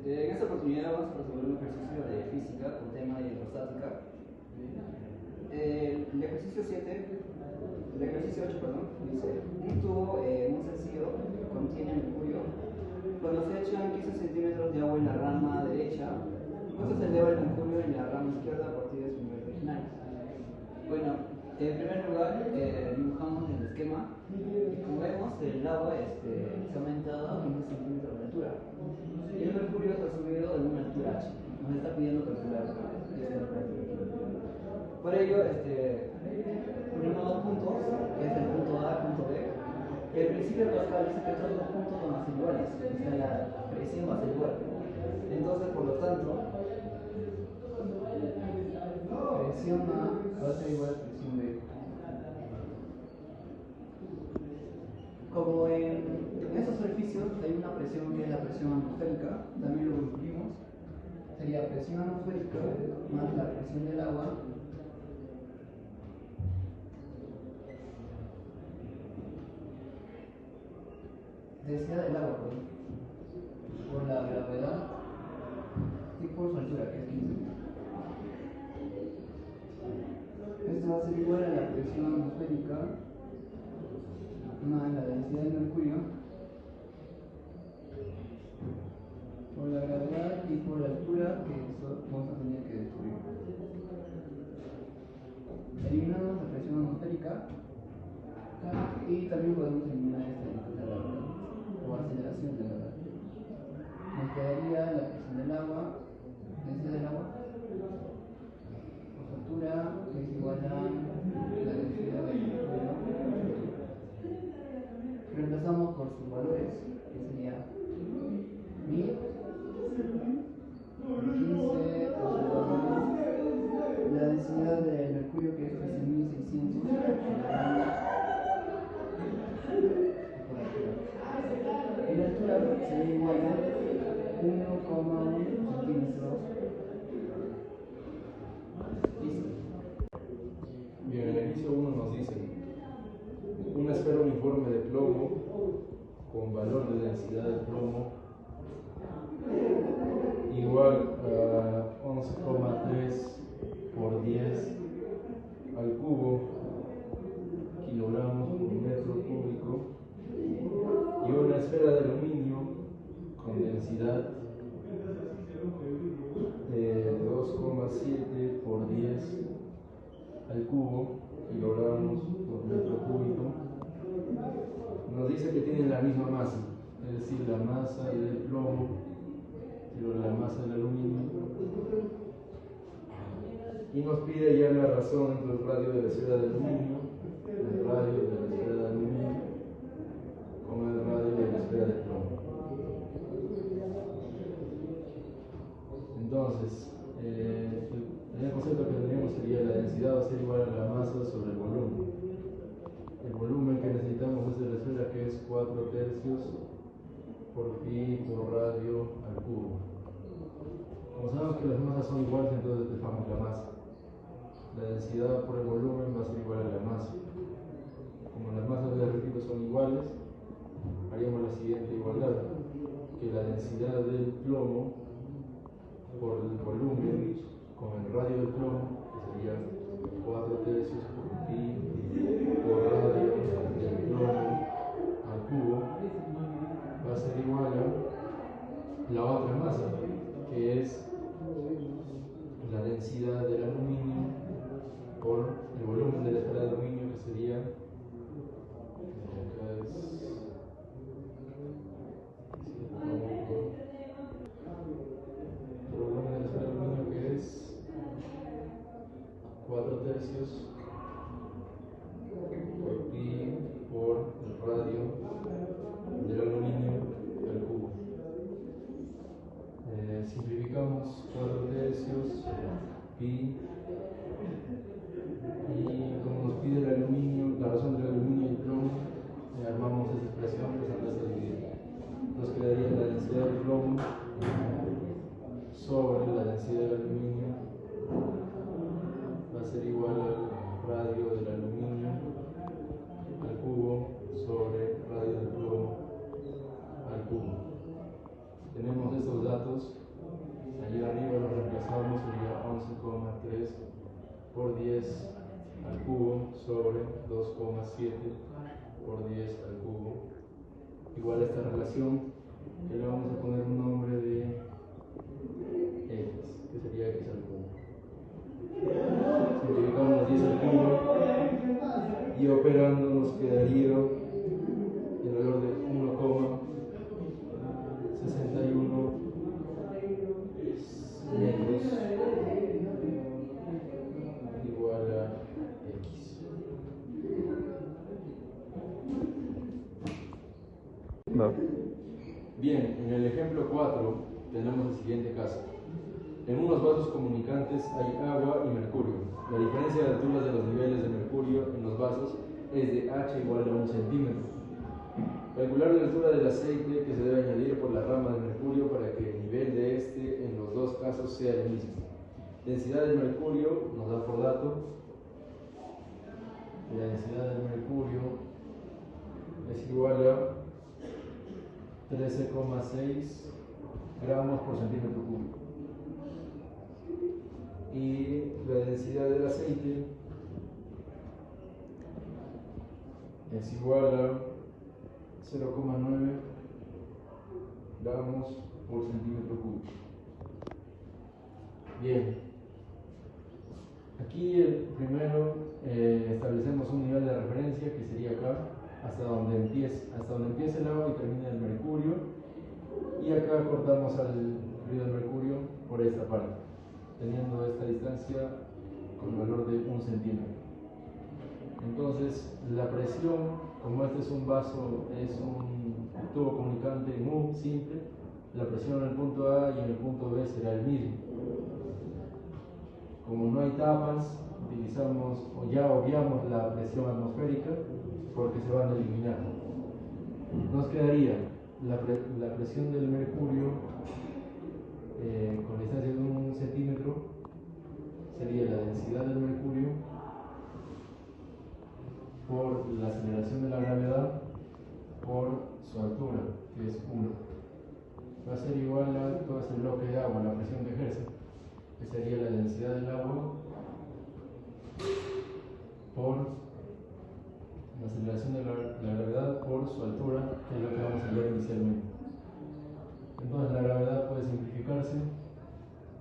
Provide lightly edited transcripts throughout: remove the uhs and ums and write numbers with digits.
En esta oportunidad vamos a resolver un ejercicio de física con tema de hidrostática. El ejercicio 8, dice: un tubo muy sencillo contiene mercurio. Cuando se echan 15 centímetros de agua en la rama derecha, ¿cuánto se eleva el mercurio en la rama izquierda a partir de su nivel original? Bueno, en primer lugar dibujamos el esquema y como vemos el agua se ha aumentado a 15 centímetros de altura y el mercurio se ha subido de una altura h. Nos está pidiendo calcular por ello unimos dos puntos, que es el punto A y el punto B. El principio de Pascal dice que estos dos puntos van a ser iguales, o sea, la presión va a ser igual. Entonces, por lo tanto, presión A va a ser igual a presión B. Como en estos orificios hay una presión que es la presión atmosférica, también lo incluimos. Sería presión atmosférica más la presión del agua densidad del agua, por la gravedad y por su altura, que es 15. Esto va a ser igual a la presión atmosférica más la densidad del mercurio por la gravedad y por la altura, que eso vamos a tener que descubrir. Eliminamos la presión atmosférica y también podemos eliminar o aceleración de la gravedad. Nos quedaría la presión del agua, densidad del agua, por su altura, que es igual a la densidad del mercurio. Reemplazamos por sus valores, que sería 1000, 15, la densidad del mercurio, que es 13.600, y la altura sería igual a 1,1 centímetros. Listo. Bien, en el inicio 1 nos dice: una esfera uniforme de plomo con valor de densidad de plomo igual a 11,3 por 10 al cubo kilogramos por metro cúbico, y una esfera de aluminio con densidad de 2,7 por 10 al cubo kilogramos por metro cúbico. Nos dice que tienen la misma masa, es decir, la masa del plomo y la masa del aluminio, y nos pide ya la razón entre el radio de la esfera de aluminio, el radio de la esfera de aluminio con el radio de la esfera de plomo. Entonces, el primer concepto que tendríamos sería: la densidad va a ser igual a la masa sobre el volumen. El volumen que necesitamos es de la esfera, que es 4/3 por pi por radio al cubo. Como sabemos que las masas son iguales, entonces dejamos la masa. La densidad por el volumen va a ser igual a la masa. Como las masas de repito son iguales, haríamos la siguiente igualdad: que la densidad del plomo por el volumen con el radio del plomo, que sería 4/3 por pi por radio del plomo al cubo, va a ser igual a la otra masa, que es la densidad del aluminio por el volumen de la esfera de aluminio, que sería, acá es, el volumen de la esfera de aluminio, que es 4/3 por pi por el radio del aluminio al cubo. Simplificamos 4/3 pi, y como nos pide el aluminio, la sobre 2,7 por 10 al cubo, igual a esta relación que le vamos a poner un nombre de x, que sería x al cubo. Simplificamos 10 al cubo y operando nos quedaría el valor de 1,61 metros igual a x. Va. Bien, en el ejemplo 4 tenemos el siguiente caso. En unos vasos comunicantes hay agua y mercurio. La diferencia de alturas de los niveles de mercurio en los vasos es de h igual a 1 centímetro. Calcular la altura del aceite que se debe añadir por la rama de mercurio para que el nivel de este en los dos casos sea el mismo. Densidad del mercurio nos da por dato. La densidad del mercurio es igual a 13,6 gramos por centímetro cúbico. Y la densidad del aceite es igual a 0,9 gramos por centímetro cúbico. Bien, aquí primero establecemos un nivel de referencia que sería acá, hasta donde empieza el agua y termina el mercurio, y acá cortamos al fluido de mercurio por esta parte, teniendo esta distancia con el valor de 1 centímetro. Entonces, la presión, como este es un vaso, es un tubo comunicante muy simple, la presión en el punto A y en el punto B será el mismo. Como no hay tapas, utilizamos o ya obviamos la presión atmosférica porque se van a eliminar. Nos quedaría la presión del mercurio con distancia de 1 centímetro, sería la densidad del mercurio por la aceleración de la gravedad por su altura, que es 1. Va a ser igual a todo ese bloque de agua, la presión que ejerce, que sería la densidad del agua por la aceleración de la gravedad por su altura, que es lo que vamos a ver inicialmente. Entonces la gravedad puede simplificarse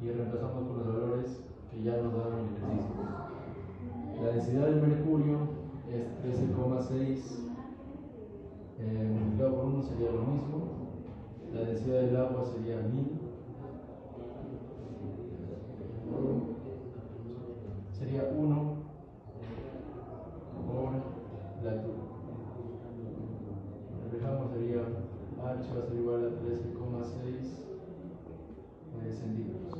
y reemplazamos por los valores que ya nos dan el ejercicio. La densidad del mercurio es 13,6 multiplicado por 1 sería lo mismo. La densidad del agua sería 1000. Sería 1 por la altura. Reflejamos sería h va a ser igual a 13,6 centímetros.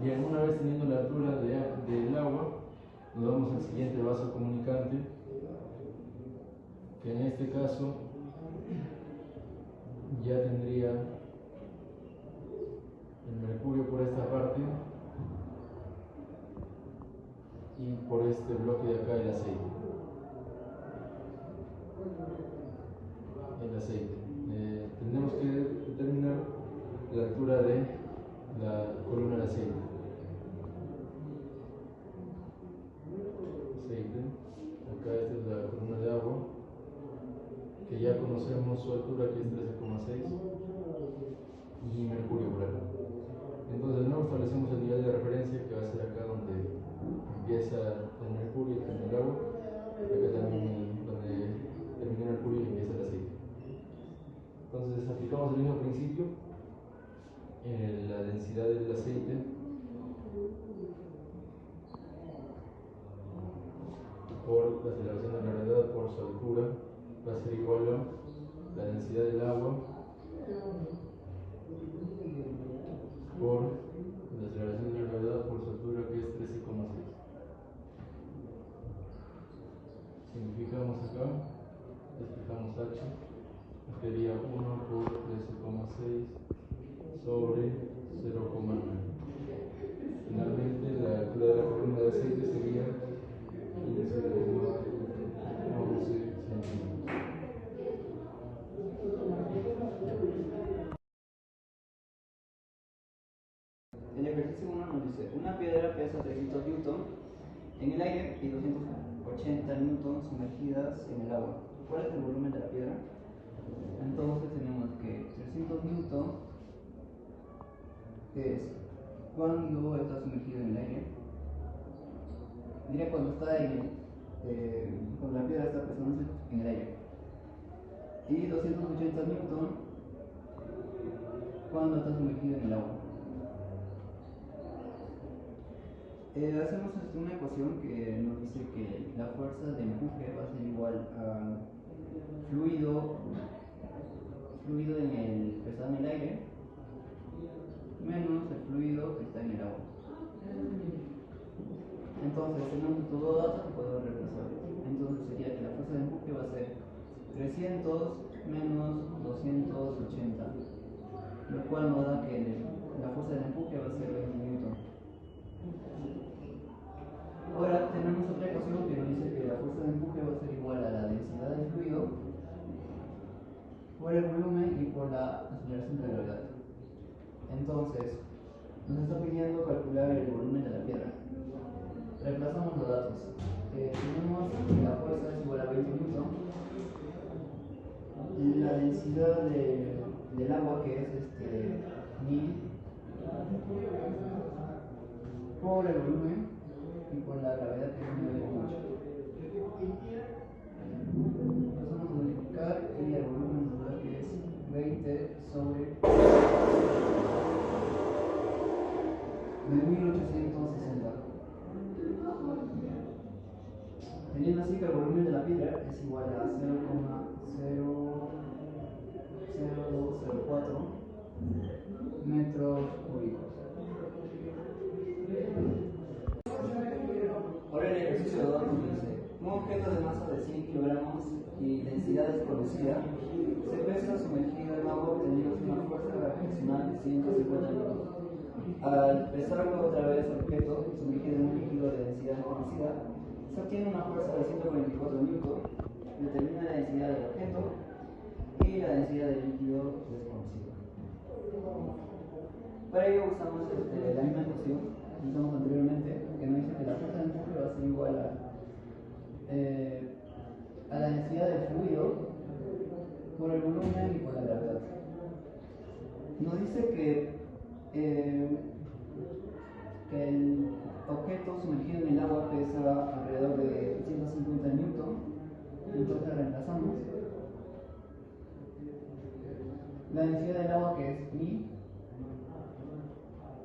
Bien, una vez teniendo la altura del agua, nos vamos al siguiente vaso comunicante, que en este caso ya tendría el mercurio por esta parte y por este bloque de acá el aceite. Tendremos que determinar la altura de la columna de aceite. Acá esta es la columna de agua, que ya conocemos su altura, que es 13,6, y mercurio por acá. Entonces de nuevo establecemos el nivel de referencia, que va a ser acá donde empieza el mercurio y termina el agua, acá también donde termina el mercurio y empieza el aceite. Entonces aplicamos el mismo principio, la densidad del aceite por la aceleración de la gravedad por su altura va a ser igual a la densidad del agua por la aceleración de la gravedad por su altura, que es 13,6. Simplificamos acá, despejamos h, sería 1 por 13,6 sobre 0,9. Finalmente la altura de la columna de aceite sería 15,11 centímetros. El ejercicio 1 nos dice, una piedra pesa 300 newton en el aire y 280 newtons sumergidas en el agua. ¿Cuál es el volumen de la piedra? Entonces tenemos que 300 newtons es cuando está sumergido en el aire. Diré cuando está cuando la piedra está pesándose en el aire. Y 280 newtons cuando está sumergido en el agua. Hacemos una ecuación que nos dice que la fuerza de empuje va a ser igual a fluido pesado en el aire menos el fluido que está en el agua. Entonces tenemos estos dos datos que podemos reemplazar. Entonces sería que la fuerza de empuje va a ser 300 menos 280, lo cual nos da que la fuerza de empuje va a ser 20 newtons. Ahora tenemos otra ecuación que nos dice que la fuerza de empuje va a ser igual a la densidad del fluido por el volumen y por la aceleración de la gravedad. Entonces, nos está pidiendo calcular el volumen de la piedra. Reemplazamos los datos. Tenemos que la fuerza es igual a 20 newtons. La densidad del agua, que es 1000 por el volumen y por la gravedad, que es 9,8. Pasamos a multiplicar y el volumen nos da que es 20 sobre 9860. Teniendo así que el volumen de la piedra es igual a 0,0204 metros cúbicos. Ahora el ejercicio 2 nos dice: un objeto de masa de 100 kilogramos y densidad desconocida se pesa sumergido en agua obteniendo una fuerza gravitacional de 150 newtons. Al pesarlo otra vez el objeto sumergido en un líquido de densidad desconocida, se obtiene una fuerza de 144 newtons. Determina la densidad del objeto y la densidad del líquido desconocido. Para ello usamos la misma ecuación que usamos anteriormente, que nos dice que la fuerza de empuje va a ser igual a la densidad del fluido por el volumen y por la gravedad. Nos dice que el objeto sumergido en el agua pesa alrededor de 150 newtons. Entonces reemplazamos la densidad del agua, que es 1000,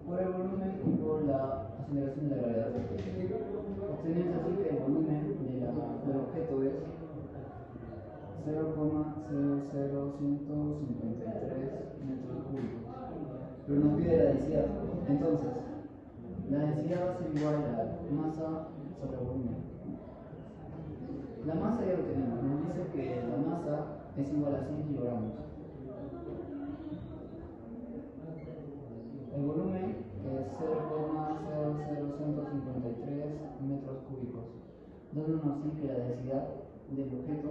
por el volumen y por la aceleración de la gravedad. Obtenemos así que el volumen del objeto es 0,00153 metros cúbicos, pero nos pide la densidad. Entonces, la densidad va a ser igual a masa sobre volumen. La masa ya lo tenemos, nos dice que la masa es igual a 100 kilogramos. El volumen es 0,00153 metros cúbicos, dándonos así que la densidad del objeto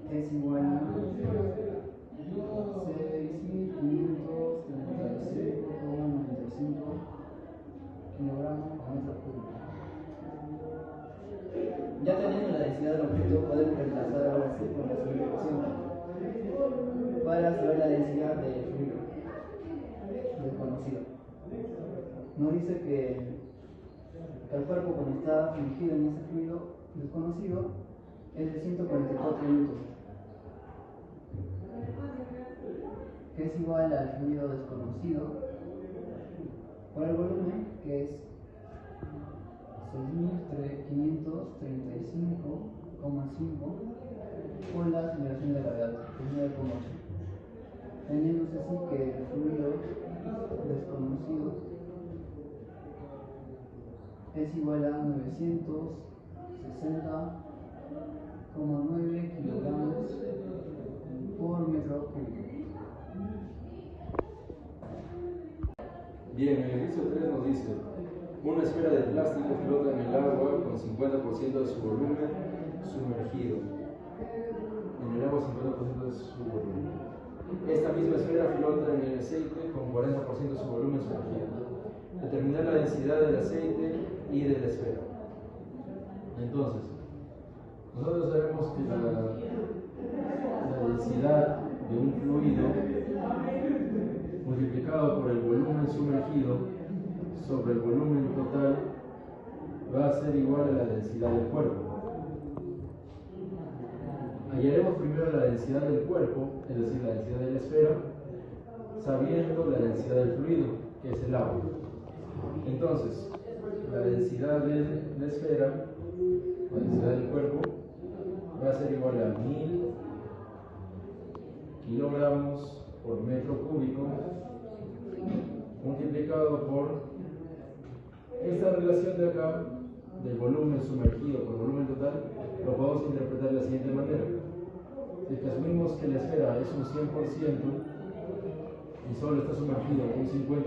es igual a 6.535,95 kilogramos por metro cúbico. Ya teniendo la densidad del objeto, podemos reemplazar ahora sí con la siguiente ecuación para saber la densidad del fluido desconocido. Nos dice que el cuerpo, cuando está sumergido en ese fluido desconocido, es de 144 newtons, que es igual al fluido desconocido por el volumen, que es 6.535,5 por la aceleración de gravedad, que es 9,8. Teniéndose así que el fluido desconocido es igual a 960,9 kilogramos por metro cúbico. Bien, el ejercicio 3 nos dice: una esfera de plástico flota en el agua con 50% de su volumen sumergido. En el agua 50% de su volumen. Esta misma esfera flota en el aceite con 40% de su volumen sumergido. Determinar la densidad del aceite y de la esfera. Entonces, nosotros sabemos que la densidad de un fluido multiplicado por el volumen sumergido sobre el volumen total va a ser igual a la densidad del cuerpo. Hallaremos primero la densidad del cuerpo, es decir, la densidad de la esfera, sabiendo la densidad del fluido, que es el agua. Entonces, la densidad de la esfera, la densidad del cuerpo, va a ser igual a 1000 kilogramos por metro cúbico multiplicado por esta relación de acá del volumen sumergido por volumen total. Lo podemos interpretar de la siguiente manera: si asumimos que la esfera es un 100% y solo está sumergido un 50%,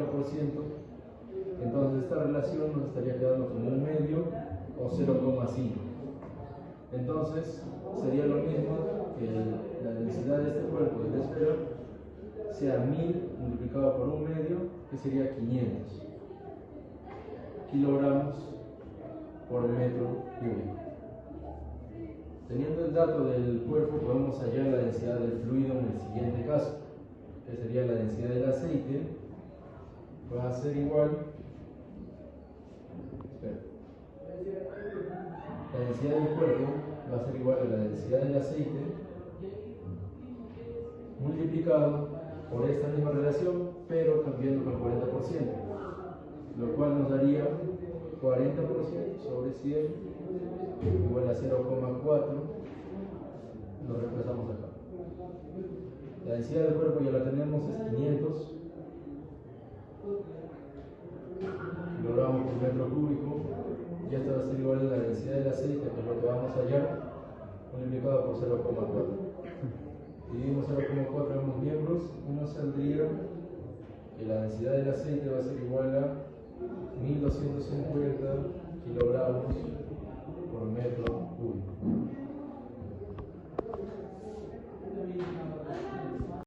entonces esta relación nos estaría quedando como un medio o 0,5. Entonces sería lo mismo que la densidad de este cuerpo de la esfera sea 1000 multiplicado por un medio, que sería 500 kilogramos por metro cúbico. Teniendo el dato del cuerpo, podemos hallar la densidad del fluido en el siguiente caso, que sería la densidad del aceite. Va a ser igual, la densidad del cuerpo va a ser igual a la densidad del aceite multiplicado por esta misma relación, pero cambiando con el 40%, lo cual nos daría 40% sobre 100 igual a 0,4. Lo reemplazamos acá. La densidad del cuerpo ya la tenemos, es 500 kilogramos por metro cúbico, y esto va a ser igual a la densidad del aceite, que es lo que vamos a hallar, multiplicado por 0,4. Dividimos 0,4 en los miembros, nos saldría que la densidad del aceite va a ser igual a 1250 kilogramos